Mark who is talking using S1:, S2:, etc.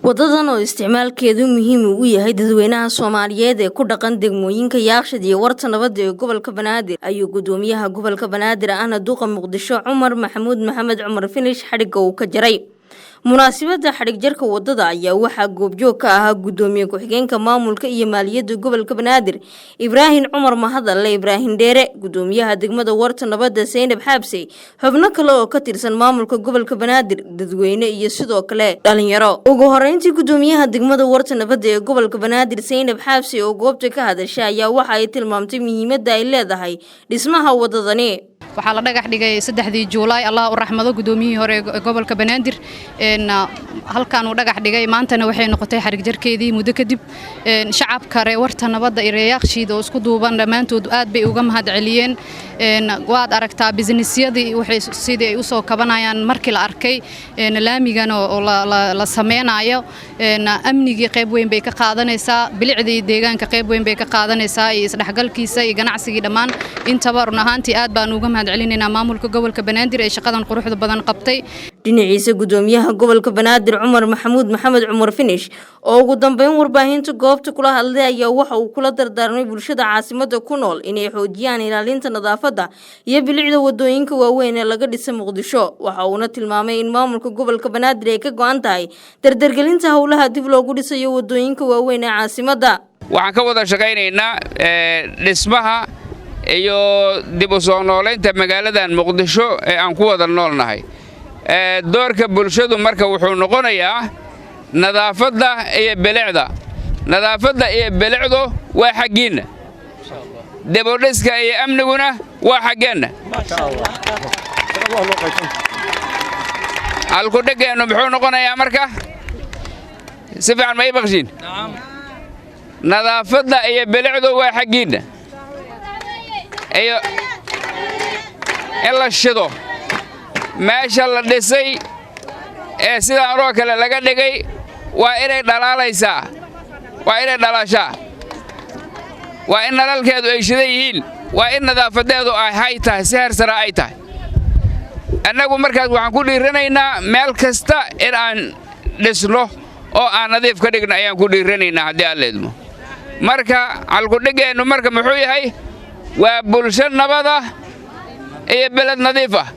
S1: wadadan oo isticmaalkeedu muhiim u yahay dadweynaha Soomaaliyeed ee ku dhaqan degmooyinka Yaaqshiid iyo Warta Nabadda ee gobolka Banaadir ayuu gudoomiyaha gobolka Banaadir ahna duqa Muqdisho Cumar Maxamuud Maxamed Cumar Finish xariga uu ka jaray munaasabada xarig jarka wadada ayaa waxa goobjoog ka ahaa gudoomiye ku-xigeenka maamulka iyo maaliyadda gobolka Banaadir Ibrahim Cumar Mahadalle Ibrahim Dheere gudoomiyaha degmada Warta Nabadda Zeynab Xabsi xubno kale oo ka tirsan maamulka gobolka Banaadir dadweyne iyo sidoo kale dhalinyaro ugu horeyntii gudoomiyaha degmada Warta Nabadda ee gobolka Banaadir Zeynab Xabsi oo goobta ka hadashay ayaa waxa ay tilmaamtay muhiimadda ay leedahay dhismaha wadadani
S2: waxaa la dhagax dhigay 3 Juulaay Allah u raxmado gudoomiyihii hore gobolka Banaadir halkaan uu dhagax dhigay maantana waxay noqotay xarig jarkeedii muddo kadib shacabka reer Warta Nabadda iyo Yaaqshiid oo isku duuban dhamaantood aad bay uga mahad celiyeen waad aragtaa businessyadii waxay sidii ay u soo kabanayaan markii la arkay laamigan oo la sameeyo amnigii qayb weyn bay ka qaadanaysaa bilicdii deegaanka qayb weyn bay ka qaadanaysaa isdhaxgalkiisa iyo ganacsiga dhamaan intaba run ahaantii aad baan uga mahad celinayna maamulka gobolka Banaadir ee shaqadan quruxda badan qabtay
S1: dhinaciisa gudoomiyaha gobolka Banaadir Cumar Maxamuud Maxamed Cumar Finish oo ugu dambeyn warbaahinta goobta kula hadlay ayaa waxa uu kula dardaarmay bulshada caasimadda ku nool inay xoojiyaan ilaalinta nadaafadda iyo bilicda wadooyinka waaweyn ee laga dhisay Muqdisho waxa uu tilmaamay in maamulka gobolka Banaadir ay ka go'an tahay dardargelinta hawlaha dib loogu dhisayo wadooyinka waaweyn ee caasimadda
S3: waxaan ka wada shaqaynaynaa dhismaha iyo dib u soo nooleynta magaaladan Muqdisho ee aan ku wada noolnahay doorka bulshadu marka wuxuu noqonayaa nadaafadda iyo bilicda nadaafadda iyo bilicdu waa xaqiina dib u dhiska iyo amniguna waa xaqeena halku dhageenu muxuu noqonayaa marka si fiican ma ibaqshin nadaafadda iyo bilicdu waa xaqiina iyo ila shido meesha la dhisay ee sida aroo kale laga dhigay waa inay dhalaalaysaa waa inay dhalashaa waa in nalalkeedu ay shidan yihiin waa in nadaafadeedu ay tahay si heersara ay tahay annagu markaas waxaan ku dhiiranaynaa meel kasta in aan dhisno oo aan nadiif ka dhigno ayaan ku dhiiranaynaa haddii aan leedmo marka halku dhigeennu marka muxuu yahay waa bulsho nabada iyo beled nadiif ah